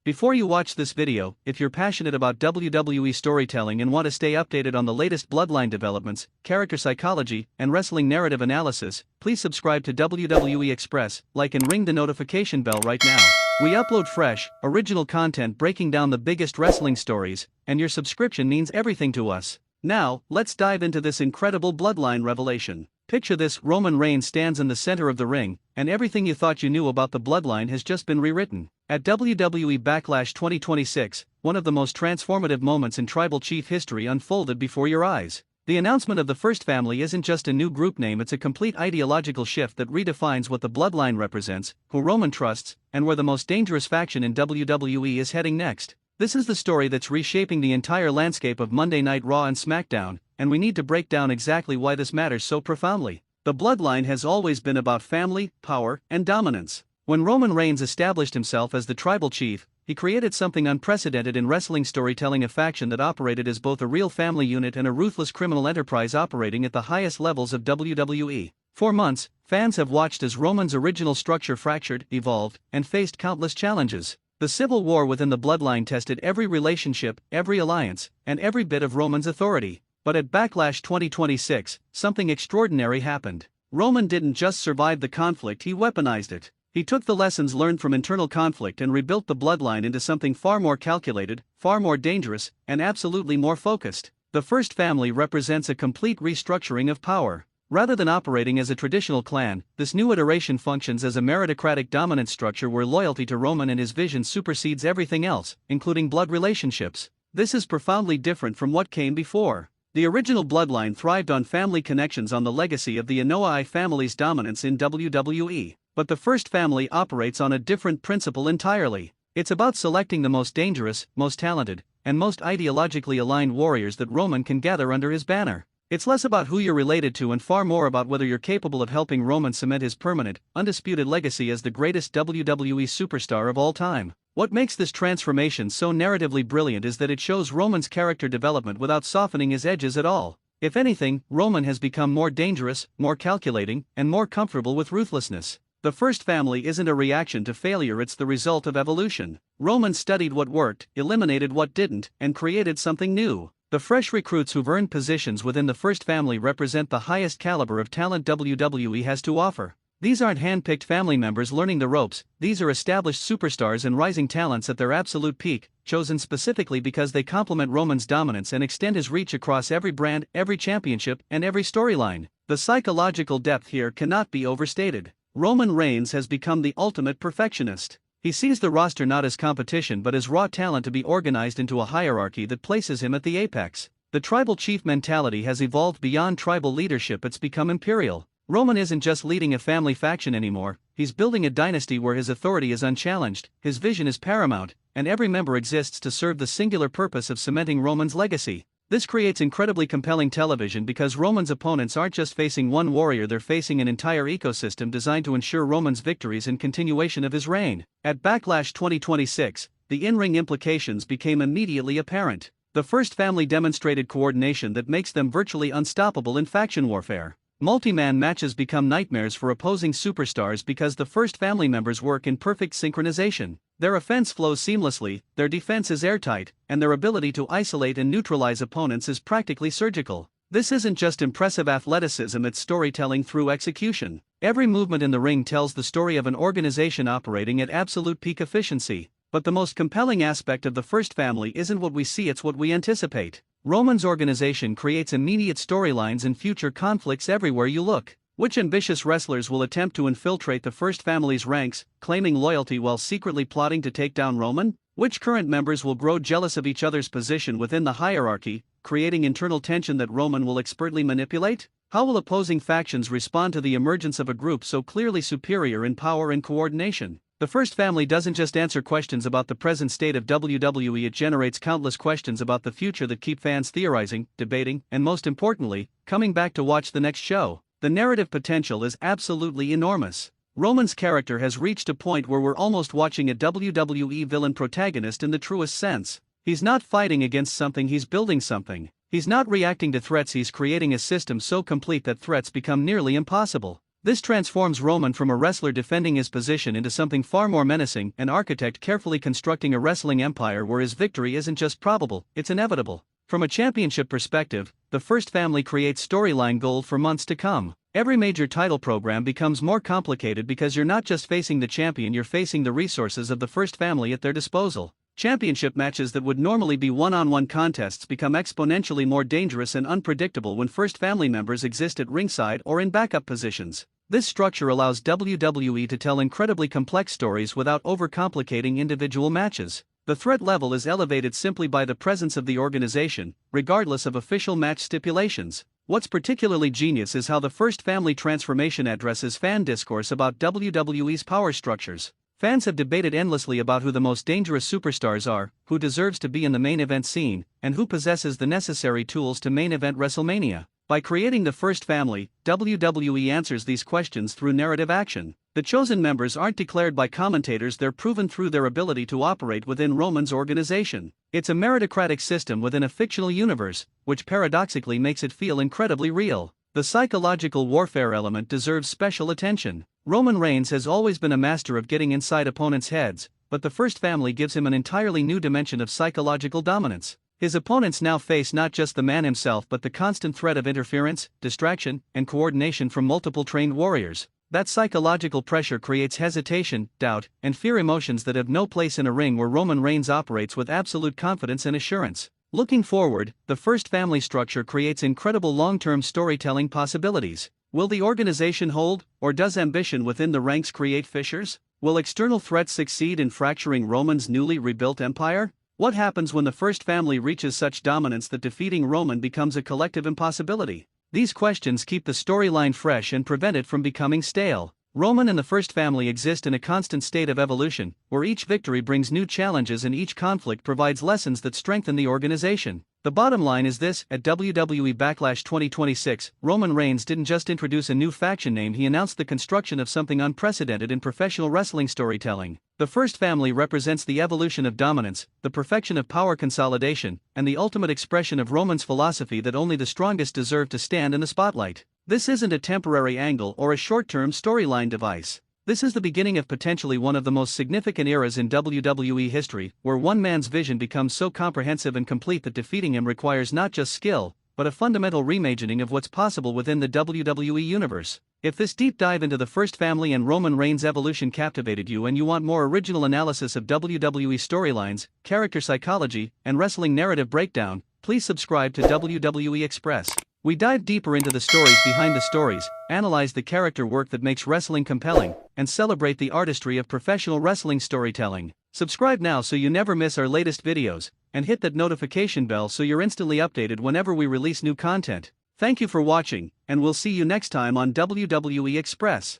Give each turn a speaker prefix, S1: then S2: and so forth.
S1: Before you watch this video, if you're passionate about WWE storytelling and want to stay updated on the latest Bloodline developments, character psychology, and wrestling narrative analysis, please subscribe to WWE Express, like and ring the notification bell right now. We upload fresh, original content breaking down the biggest wrestling stories, and your subscription means everything to us. Now, let's dive into this incredible Bloodline revelation. Picture this: Roman Reigns stands in the center of the ring, and everything you thought you knew about the Bloodline has just been rewritten. At WWE Backlash 2026, one of the most transformative moments in Tribal Chief history unfolded before your eyes. The announcement of the First Family isn't just a new group name, it's a complete ideological shift that redefines what the Bloodline represents, who Roman trusts, and where the most dangerous faction in WWE is heading next. This is the story that's reshaping the entire landscape of Monday Night Raw and SmackDown, and we need to break down exactly why this matters so profoundly. The Bloodline has always been about family, power, and dominance. When Roman Reigns established himself as the Tribal Chief, he created something unprecedented in wrestling storytelling: a faction that operated as both a real family unit and a ruthless criminal enterprise operating at the highest levels of WWE. For months, fans have watched as Roman's original structure fractured, evolved, and faced countless challenges. The civil war within the Bloodline tested every relationship, every alliance, and every bit of Roman's authority. But at Backlash 2026, something extraordinary happened. Roman didn't just survive the conflict, he weaponized it. He took the lessons learned from internal conflict and rebuilt the Bloodline into something far more calculated, far more dangerous, and absolutely more focused. The First Family represents a complete restructuring of power. Rather than operating as a traditional clan, this new iteration functions as a meritocratic dominance structure where loyalty to Roman and his vision supersedes everything else, including blood relationships. This is profoundly different from what came before. The original Bloodline thrived on family connections, on the legacy of the Anoa'i family's dominance in WWE. But the First Family operates on a different principle entirely. It's about selecting the most dangerous, most talented, and most ideologically aligned warriors that Roman can gather under his banner. It's less about who you're related to and far more about whether you're capable of helping Roman cement his permanent, undisputed legacy as the greatest WWE superstar of all time. What makes this transformation so narratively brilliant is that it shows Roman's character development without softening his edges at all. If anything, Roman has become more dangerous, more calculating, and more comfortable with ruthlessness. The First Family isn't a reaction to failure, it's the result of evolution. Roman studied what worked, eliminated what didn't, and created something new. The fresh recruits who've earned positions within the First Family represent the highest caliber of talent WWE has to offer. These aren't hand-picked family members learning the ropes, these are established superstars and rising talents at their absolute peak, chosen specifically because they complement Roman's dominance and extend his reach across every brand, every championship, and every storyline. The psychological depth here cannot be overstated. Roman Reigns has become the ultimate perfectionist. He sees the roster not as competition but as raw talent to be organized into a hierarchy that places him at the apex. The Tribal Chief mentality has evolved beyond tribal leadership, it's become imperial. Roman isn't just leading a family faction anymore, he's building a dynasty where his authority is unchallenged, his vision is paramount, and every member exists to serve the singular purpose of cementing Roman's legacy. This creates incredibly compelling television because Roman's opponents aren't just facing one warrior, they're facing an entire ecosystem designed to ensure Roman's victories and continuation of his reign. At Backlash 2026, the in-ring implications became immediately apparent. The First Family demonstrated coordination that makes them virtually unstoppable in faction warfare. Multi-man matches become nightmares for opposing superstars because the First Family members work in perfect synchronization. Their offense flows seamlessly, their defense is airtight, and their ability to isolate and neutralize opponents is practically surgical. This isn't just impressive athleticism, it's storytelling through execution. Every movement in the ring tells the story of an organization operating at absolute peak efficiency. But the most compelling aspect of the First Family isn't what we see, it's what we anticipate. Roman's organization creates immediate storylines and future conflicts everywhere you look. Which ambitious wrestlers will attempt to infiltrate the First Family's ranks, claiming loyalty while secretly plotting to take down Roman? Which current members will grow jealous of each other's position within the hierarchy, creating internal tension that Roman will expertly manipulate? How will opposing factions respond to the emergence of a group so clearly superior in power and coordination? The First Family doesn't just answer questions about the present state of WWE, it generates countless questions about the future that keep fans theorizing, debating, and most importantly, coming back to watch the next show. The narrative potential is absolutely enormous. Roman's character has reached a point where we're almost watching a WWE villain protagonist in the truest sense. He's not fighting against something, he's building something. He's not reacting to threats, he's creating a system so complete that threats become nearly impossible. This transforms Roman from a wrestler defending his position into something far more menacing, an architect carefully constructing a wrestling empire where his victory isn't just probable, it's inevitable. From a championship perspective, the First Family creates storyline gold for months to come. Every major title program becomes more complicated because you're not just facing the champion, you're facing the resources of the First Family at their disposal. Championship matches that would normally be one-on-one contests become exponentially more dangerous and unpredictable when First Family members exist at ringside or in backup positions. This structure allows WWE to tell incredibly complex stories without overcomplicating individual matches. The threat level is elevated simply by the presence of the organization, regardless of official match stipulations. What's particularly genius is how the First Family transformation addresses fan discourse about WWE's power structures. Fans have debated endlessly about who the most dangerous superstars are, who deserves to be in the main event scene, and who possesses the necessary tools to main event WrestleMania. By creating the First Family, WWE answers these questions through narrative action. The chosen members aren't declared by commentators, they're proven through their ability to operate within Roman's organization. It's a meritocratic system within a fictional universe, which paradoxically makes it feel incredibly real. The psychological warfare element deserves special attention. Roman Reigns has always been a master of getting inside opponents' heads, but the First Family gives him an entirely new dimension of psychological dominance. His opponents now face not just the man himself but the constant threat of interference, distraction, and coordination from multiple trained warriors. That psychological pressure creates hesitation, doubt, and fear, emotions that have no place in a ring where Roman Reigns operates with absolute confidence and assurance. Looking forward, the First Family structure creates incredible long-term storytelling possibilities. Will the organization hold, or does ambition within the ranks create fissures? Will external threats succeed in fracturing Roman's newly rebuilt empire? What happens when the First Family reaches such dominance that defeating Roman becomes a collective impossibility? These questions keep the storyline fresh and prevent it from becoming stale. Roman and the First Family exist in a constant state of evolution, where each victory brings new challenges and each conflict provides lessons that strengthen the organization. The bottom line is this: at WWE Backlash 2026, Roman Reigns didn't just introduce a new faction name, he announced the construction of something unprecedented in professional wrestling storytelling. The First Family represents the evolution of dominance, the perfection of power consolidation, and the ultimate expression of Roman's philosophy that only the strongest deserve to stand in the spotlight. This isn't a temporary angle or a short-term storyline device. This is the beginning of potentially one of the most significant eras in WWE history, where one man's vision becomes so comprehensive and complete that defeating him requires not just skill, but a fundamental reimagining of what's possible within the WWE universe. If this deep dive into the First Family and Roman Reigns' evolution captivated you and you want more original analysis of WWE storylines, character psychology, and wrestling narrative breakdown, please subscribe to WWE Express. We dive deeper into the stories behind the stories, analyze the character work that makes wrestling compelling, and celebrate the artistry of professional wrestling storytelling. Subscribe now so you never miss our latest videos, and hit that notification bell so you're instantly updated whenever we release new content. Thank you for watching, and we'll see you next time on WWE Express.